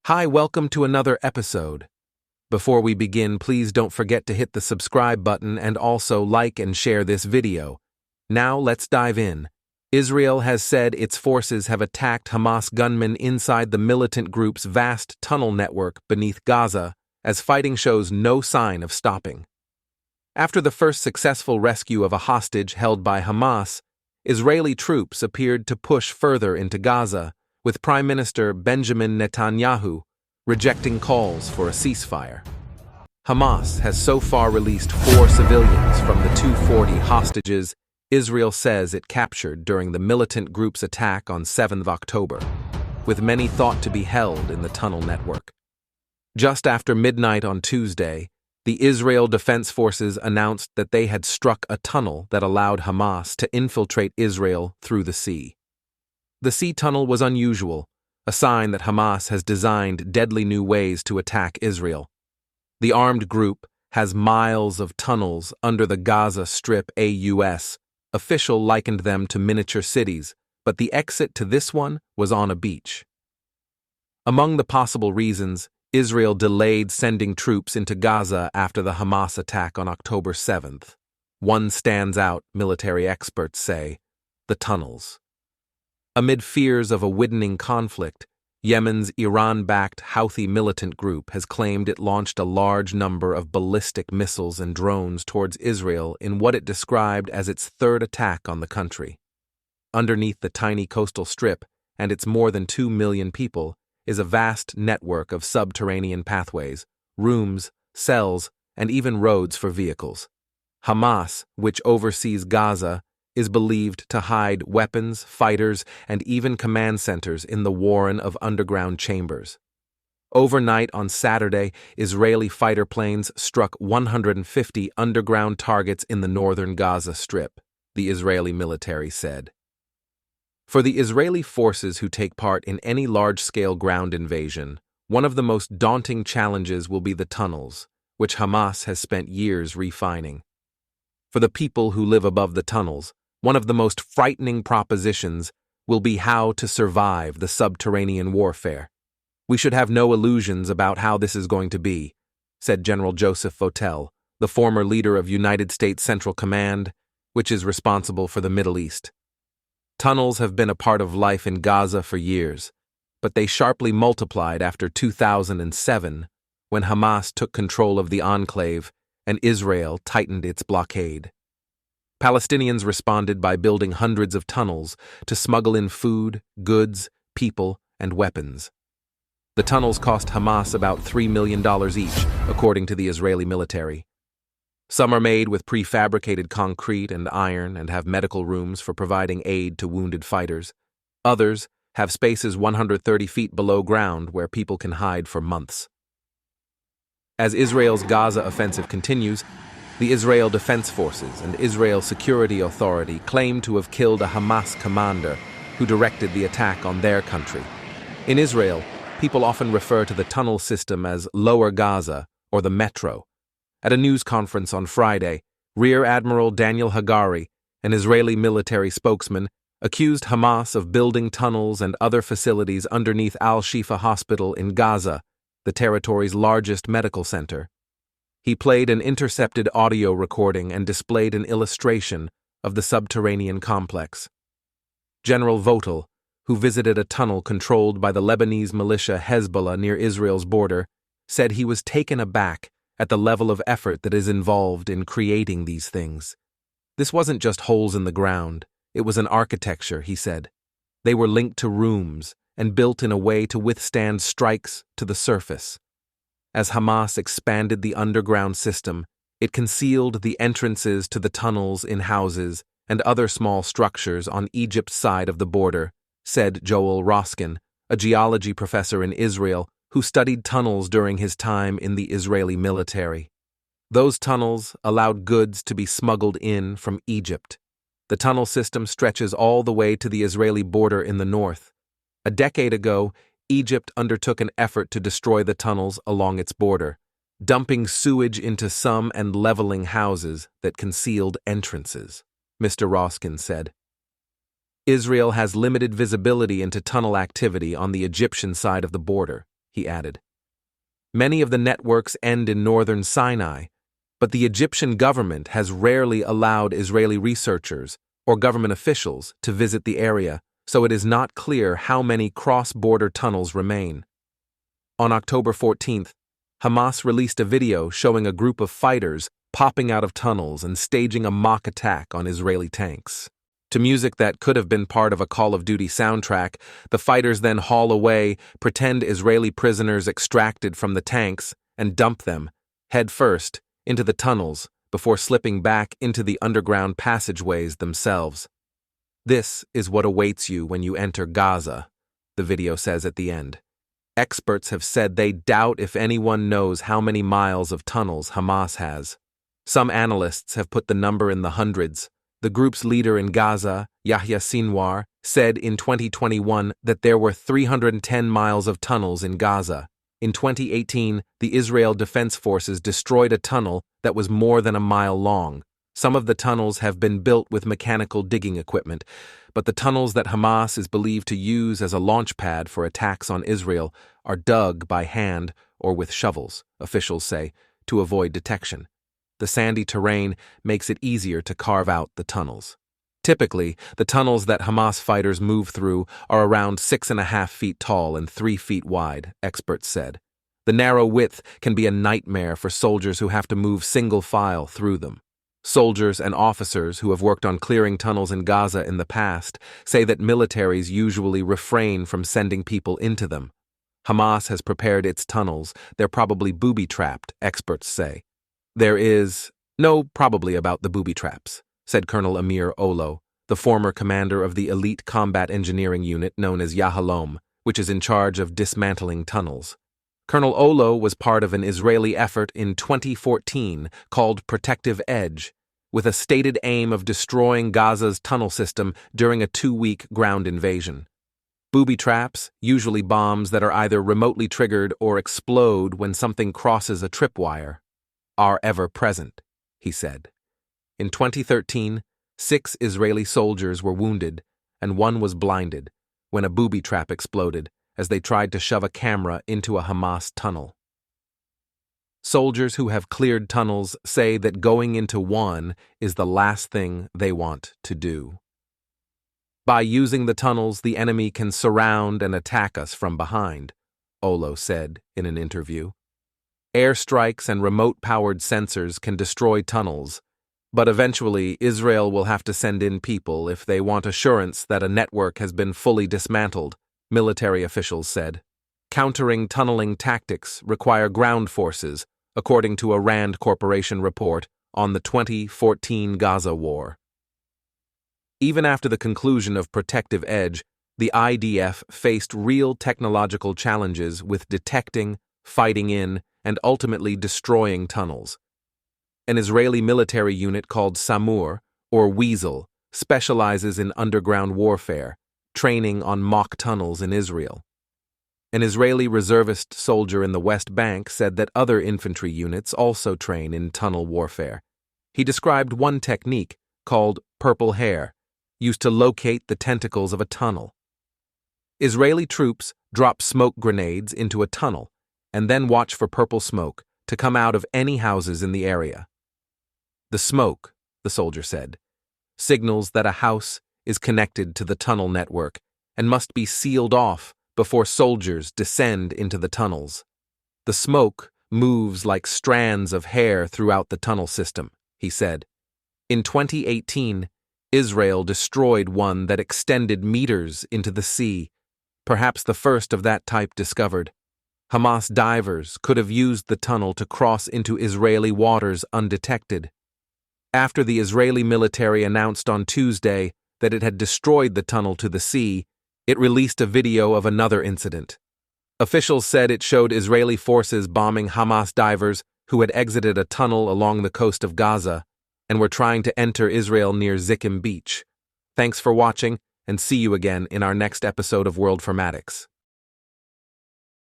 Hi, welcome to another episode. Before we begin, please don't forget to hit the subscribe button and also like and share this video. Now let's dive in. Israel has said its forces have attacked Hamas gunmen inside the militant group's vast tunnel network beneath Gaza, as fighting shows no sign of stopping. After the first successful rescue of a hostage held by Hamas, Israeli troops appeared to push further into Gaza, with Prime Minister Benjamin Netanyahu rejecting calls for a ceasefire. Hamas has so far released 4 civilians from the 240 hostages Israel says it captured during the militant group's attack on 7 October, with many thought to be held in the tunnel network. Just after midnight on Tuesday, the Israel Defense Forces announced that they had struck a tunnel that allowed Hamas to infiltrate Israel through the sea. The sea tunnel was unusual, a sign that Hamas has designed deadly new ways to attack Israel. The armed group has miles of tunnels under the Gaza Strip. Official likened them to miniature cities, but the exit to this one was on a beach. Among the possible reasons, Israel delayed sending troops into Gaza after the Hamas attack on October 7th. One stands out, military experts say: the tunnels. Amid fears of a widening conflict, Yemen's Iran-backed Houthi militant group has claimed it launched a large number of ballistic missiles and drones towards Israel in what it described as its third attack on the country. Underneath the tiny coastal strip and its more than 2 million people is a vast network of subterranean pathways, rooms, cells, and even roads for vehicles. Hamas, which oversees Gaza, is believed to hide weapons, fighters, and even command centers in the warren of underground chambers. Overnight on Saturday, Israeli fighter planes struck 150 underground targets in the northern Gaza Strip, the Israeli military said. For the Israeli forces who take part in any large-scale ground invasion, one of the most daunting challenges will be the tunnels, which Hamas has spent years refining. For the people who live above the tunnels, one of the most frightening propositions will be how to survive the subterranean warfare. We should have no illusions about how this is going to be, said General Joseph Votel, the former leader of United States Central Command, which is responsible for the Middle East. Tunnels have been a part of life in Gaza for years, but they sharply multiplied after 2007, when Hamas took control of the enclave and Israel tightened its blockade. Palestinians responded by building hundreds of tunnels to smuggle in food, goods, people, and weapons. The tunnels cost Hamas about $3 million each, according to the Israeli military. Some are made with prefabricated concrete and iron and have medical rooms for providing aid to wounded fighters. Others have spaces 130 feet below ground where people can hide for months. As Israel's Gaza offensive continues, the Israel Defense Forces and Israel Security Authority claim to have killed a Hamas commander who directed the attack on their country. In Israel, people often refer to the tunnel system as Lower Gaza or the Metro. At a news conference on Friday, Rear Admiral Daniel Hagari, an Israeli military spokesman, accused Hamas of building tunnels and other facilities underneath Al-Shifa Hospital in Gaza, the territory's largest medical center. He played an intercepted audio recording and displayed an illustration of the subterranean complex. General Votel, who visited a tunnel controlled by the Lebanese militia Hezbollah near Israel's border, said he was taken aback at the level of effort that is involved in creating these things. This wasn't just holes in the ground, it was an architecture, he said. They were linked to rooms and built in a way to withstand strikes to the surface. As Hamas expanded the underground system, it concealed the entrances to the tunnels in houses and other small structures on Egypt's side of the border, said Joel Roskin, a geology professor in Israel who studied tunnels during his time in the Israeli military. Those tunnels allowed goods to be smuggled in from Egypt. The tunnel system stretches all the way to the Israeli border in the north. A decade ago, Egypt undertook an effort to destroy the tunnels along its border, dumping sewage into some and leveling houses that concealed entrances, Mr. Roskin said. Israel has limited visibility into tunnel activity on the Egyptian side of the border, he added. Many of the networks end in northern Sinai, but the Egyptian government has rarely allowed Israeli researchers or government officials to visit the area, so it is not clear how many cross-border tunnels remain. On October 14th, Hamas released a video showing a group of fighters popping out of tunnels and staging a mock attack on Israeli tanks. To music that could have been part of a Call of Duty soundtrack, the fighters then haul away pretend Israeli prisoners extracted from the tanks and dump them, head first, into the tunnels before slipping back into the underground passageways themselves. This is what awaits you when you enter Gaza, the video says at the end. Experts have said they doubt if anyone knows how many miles of tunnels Hamas has. Some analysts have put the number in the hundreds. The group's leader in Gaza, Yahya Sinwar, said in 2021 that there were 310 miles of tunnels in Gaza. In 2018, the Israel Defense Forces destroyed a tunnel that was more than a mile long. Some of the tunnels have been built with mechanical digging equipment, but the tunnels that Hamas is believed to use as a launch pad for attacks on Israel are dug by hand or with shovels, officials say, to avoid detection. The sandy terrain makes it easier to carve out the tunnels. Typically, the tunnels that Hamas fighters move through are around 6.5 feet tall and 3 feet wide, experts said. The narrow width can be a nightmare for soldiers who have to move single file through them. Soldiers and officers who have worked on clearing tunnels in Gaza in the past say that militaries usually refrain from sending people into them. Hamas has prepared its tunnels. They're probably booby-trapped, experts say. There is no probably about the booby traps, said Colonel Amir Olo, the former commander of the elite combat engineering unit known as Yahalom, which is in charge of dismantling tunnels. Colonel Olo was part of an Israeli effort in 2014 called Protective Edge, with a stated aim of destroying Gaza's tunnel system during a 2-week ground invasion. Booby traps, usually bombs that are either remotely triggered or explode when something crosses a tripwire, are ever present, he said. In 2013, 6 Israeli soldiers were wounded and 1 was blinded when a booby trap exploded as they tried to shove a camera into a Hamas tunnel. Soldiers who have cleared tunnels say that going into one is the last thing they want to do. By using the tunnels, the enemy can surround and attack us from behind, Olo said in an interview. Airstrikes and remote-powered sensors can destroy tunnels, but eventually Israel will have to send in people if they want assurance that a network has been fully dismantled, military officials said. Countering tunneling tactics require ground forces, according to a Rand Corporation report on the 2014 Gaza war. Even after the conclusion of Protective Edge, the IDF faced real technological challenges with detecting, fighting in, and ultimately destroying tunnels. An Israeli military unit called Samur, or Weasel, specializes in underground warfare, training on mock tunnels in Israel. An Israeli reservist soldier in the West Bank said that other infantry units also train in tunnel warfare. He described one technique, called purple hair, used to locate the tentacles of a tunnel. Israeli troops drop smoke grenades into a tunnel and then watch for purple smoke to come out of any houses in the area. The smoke, the soldier said, signals that a house is connected to the tunnel network and must be sealed off before soldiers descend into the tunnels. The smoke moves like strands of hair throughout the tunnel system, he said. In 2018, Israel destroyed one that extended meters into the sea, perhaps the first of that type discovered. Hamas divers could have used the tunnel to cross into Israeli waters undetected. After the Israeli military announced on Tuesday that it had destroyed the tunnel to the sea, it released a video of another incident. Officials said it showed Israeli forces bombing Hamas divers who had exited a tunnel along the coast of Gaza and were trying to enter Israel near Zikkim Beach. Thanks for watching, and see you again in our next episode of World Formatics.